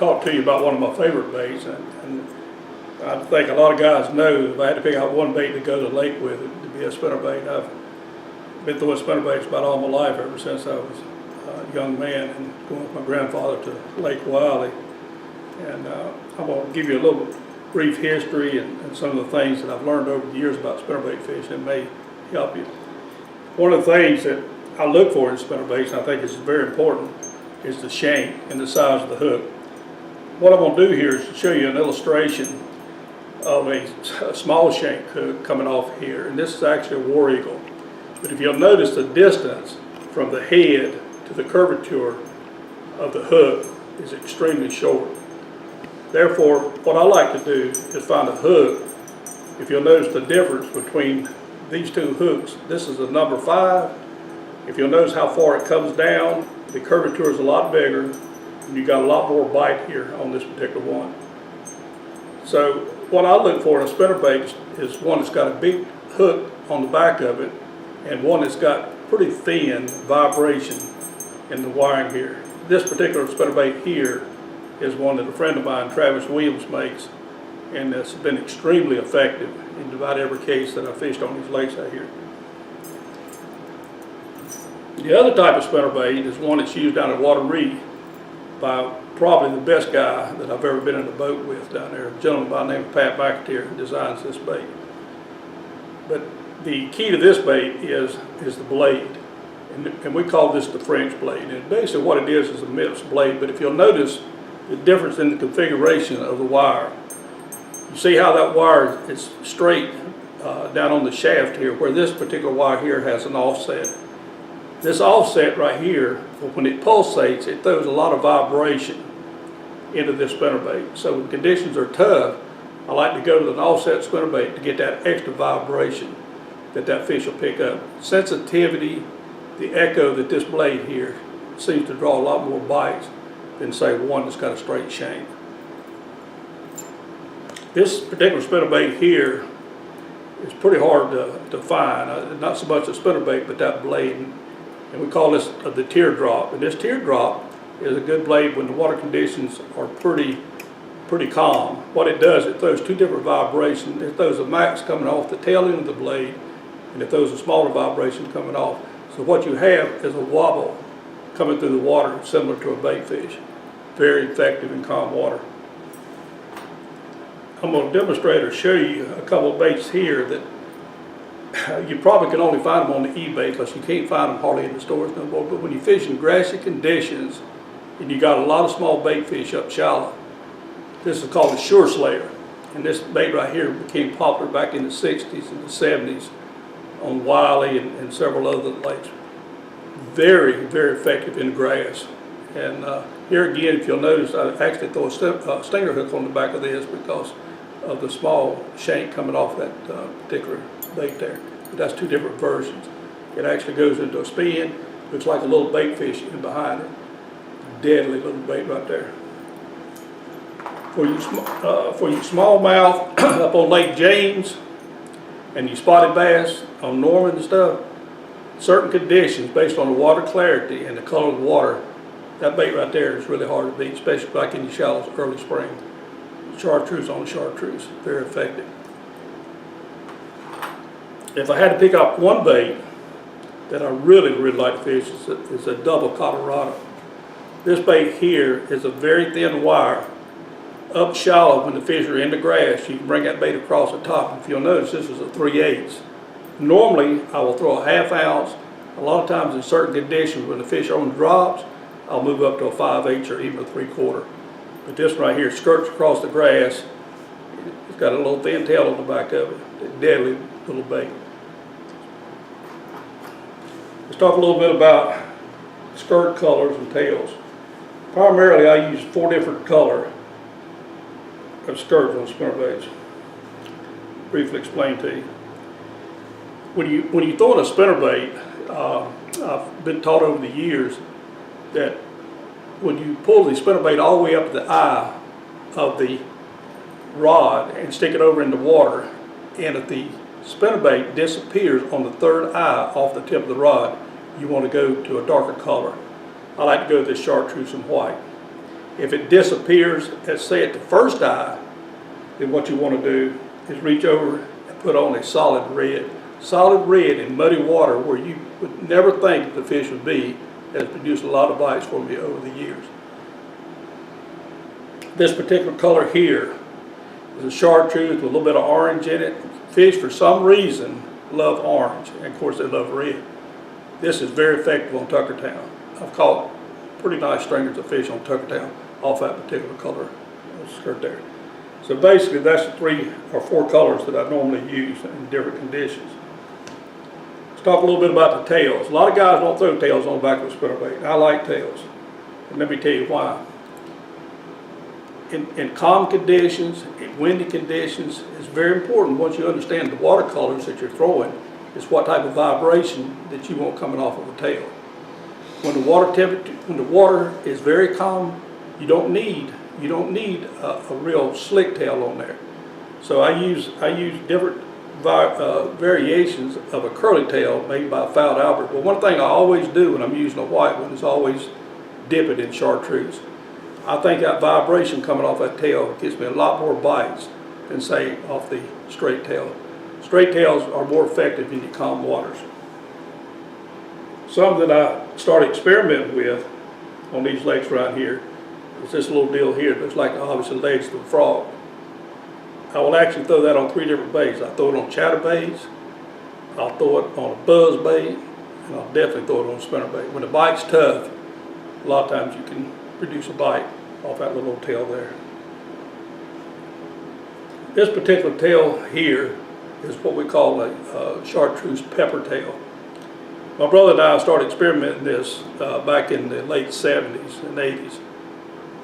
talk to you about one of my favorite baits, and I think a lot of guys know if I had to pick out one bait to go to the lake with, it would be a spinnerbait. I've been throwing spinnerbaits about all my life, ever since I was a young man and going with my grandfather to Lake Wiley. And I'm going to give you a little brief history and some of the things that I've learned over the years about spinnerbait fishing that may help you. One of the things that I look for in spinnerbaits, and I think is very important, is the shank and the size of the hook. What I'm going to do here is to show you an illustration of a small shank hook coming off here, and this is actually a war eagle. But if you'll notice, the distance from the head to the curvature of the hook is extremely short. Therefore, what I like to do is find a hook. If you'll notice the difference between these two hooks, this is a number 5. If you'll notice how far it comes down, the curvature is a lot bigger, and you got a lot more bite here on this particular one. So what I look for in a spinnerbait is one that's got a big hook on the back of it, and one that's got pretty thin vibration in the wiring here. This particular spinnerbait here is one that a friend of mine, Travis Williams, makes, and it's been extremely effective in about every case that I fished on these lakes out here. The other type of spinnerbait is one that's used down at Wateree by probably the best guy that I've ever been in a boat with down there, a gentleman by the name of Pat McCoy, who designs this bait. But the key to this bait is the blade, and we call this the French blade. And basically what it is a mixed blade, but if you'll notice the difference in the configuration of the wire, you see how that wire is straight down on the shaft here, where this particular wire here has an offset. This offset right here, when it pulsates, it throws a lot of vibration into this spinnerbait. So when conditions are tough, I like to go to an offset spinnerbait to get that extra vibration that fish will pick up. Sensitivity, the echo that this blade here seems to draw a lot more bites than say one that's got a straight shank. This particular spinnerbait here is pretty hard to find. Not so much a spinnerbait, but that blade. And we call this the Teardrop. And this Teardrop is a good blade when the water conditions are pretty calm. What it does, it throws two different vibrations. It throws a max coming off the tail end of the blade, and it throws a smaller vibration coming off. So what you have is a wobble coming through the water, similar to a bait fish. Very effective in calm water. I'm going to demonstrate or show you a couple of baits here that you probably can only find them on the eBay, because you can't find them hardly in the stores no more. But when you fish in grassy conditions and you got a lot of small bait fish up shallow, this is called a Shore Slayer. And this bait right here became popular back in the 60s and the 70s on Wiley and several other lakes. Very, very effective in grass. And here again, if you'll notice, I actually throw a stinger hook on the back of this because of the small shank coming off that particular bait there. But that's two different versions. It actually goes into a spin, looks like a little bait fish in behind it. Deadly little bait right there. For you smallmouth up on Lake James and you spotted bass on Norman and stuff, certain conditions based on the water clarity and the color of the water, that bait right there is really hard to beat, especially like in the shallows early spring. Chartreuse on Chartreuse, very effective. If I had to pick up one bait that I really like to fish, is a double Colorado. This bait here is a very thin wire. Up shallow, when the fish are in the grass, you can bring that bait across the top. If you'll notice, this is a 3/8. Normally, I will throw a 1/2 ounce. A lot of times in certain conditions, when the fish are on drops, I'll move up to a 5/8 or even a 3/4. But this right here skirts across the grass. It's got a little thin tail on the back of it. A deadly little bait. Let's talk a little bit about skirt colors and tails. Primarily, I use 4 different colors of skirts on spinnerbaits. Briefly explain to you. When you throw in a spinnerbait, I've been taught over the years that when you pull the spinnerbait all the way up to the eye of the rod and stick it over in the water, and if the spinnerbait disappears on the 3rd eye off the tip of the rod, you want to go to a darker color. I like to go to this Chartreuse and white. If it disappears, let's say at the first eye, then what you want to do is reach over and put on a solid red. Solid red in muddy water where you would never think the fish would be has produced a lot of bites for me over the years. This particular color here is a chartreuse with a little bit of orange in it. Fish, for some reason, love orange, and of course they love red. This is very effective on Tuckertown. I've caught pretty nice stringers of fish on Tuckertown off that particular color skirt there. So basically that's the 3 or 4 colors that I normally use in different conditions. Let's talk a little bit about the tails. A lot of guys don't throw tails on the back of a spinnerbait. I like tails, and let me tell you why. In calm conditions, in windy conditions, it's very important once you understand the watercolors that you're throwing, is what type of vibration that you want coming off of a tail. When the water is very calm, you don't need a real slick tail on there. So I use different variations of a curly tail made by Fouled Albert. But one thing I always do when I'm using a white one is always dip it in chartreuse. I think that vibration coming off that tail gives me a lot more bites than, say, off the straight tail. Straight tails are more effective in the calm waters. Some that I started experimenting with on these lakes right here is this little deal here. It looks like obviously legs of a frog. I will actually throw that on 3 different baits. I throw it on chatterbaits, I'll throw it on a buzz bait, and I'll definitely throw it on a spinnerbait. When the bite's tough, a lot of times you can produce a bite off that little tail there. This particular tail here is what we call a chartreuse pepper tail. My brother and I started experimenting this back in the late 70s and 80s.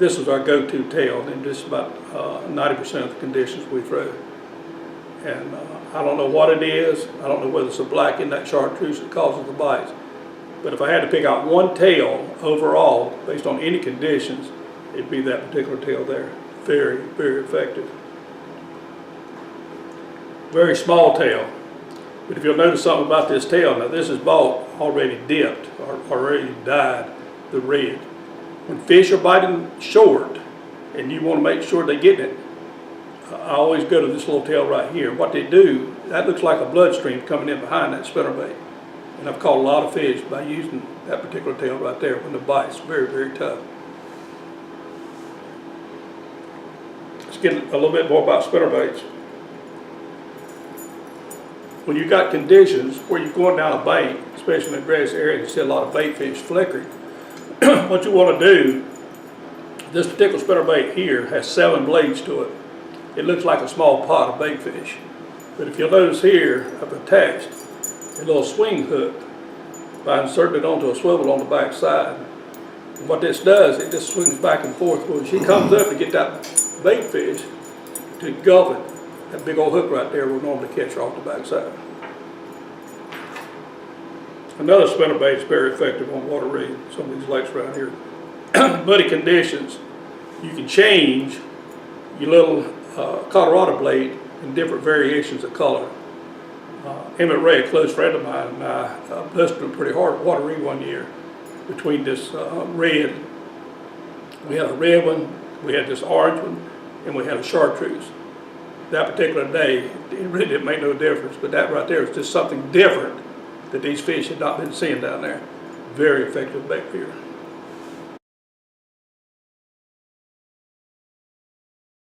This was our go-to tail in just about 90% of the conditions we throw. And I don't know what it is. I don't know whether it's the black in that chartreuse that causes the bites. But if I had to pick out one tail overall, based on any conditions, it'd be that particular tail there. Very, very effective. Very small tail. But if you'll notice something about this tail, now this is bought already dipped or already dyed the red. When fish are biting short and you want to make sure they're getting it, I always go to this little tail right here. What they do, that looks like a bloodstream coming in behind that spinnerbait. And I've caught a lot of fish by using that particular tail right there when the bite's very, very tough. Let's get a little bit more about spinnerbaits. When you've got conditions where you're going down a bank, especially in a grassy area, and you see a lot of bait fish flickering, what you want to do, this particular spinnerbait here has 7 blades to it. It looks like a small pot of bait fish. But if you'll notice here, I've attached a little swing hook by inserting it onto a swivel on the back side. And what this does, it just swings back and forth. When she comes up to get that bait fish to engulf it, that big old hook right there will normally catch her off the back side. Another spinnerbait is very effective on water red, some of these lakes around here. Muddy conditions, you can change your little Colorado blade in different variations of color. Emmett Ray, a close friend of mine, and I busted him pretty hard at water red one year between this red. We had a red one, we had this orange one, and we had a chartreuse. That particular day, it really didn't make no difference, but that right there is just something different that these fish had not been seeing down there. Very effective bait here.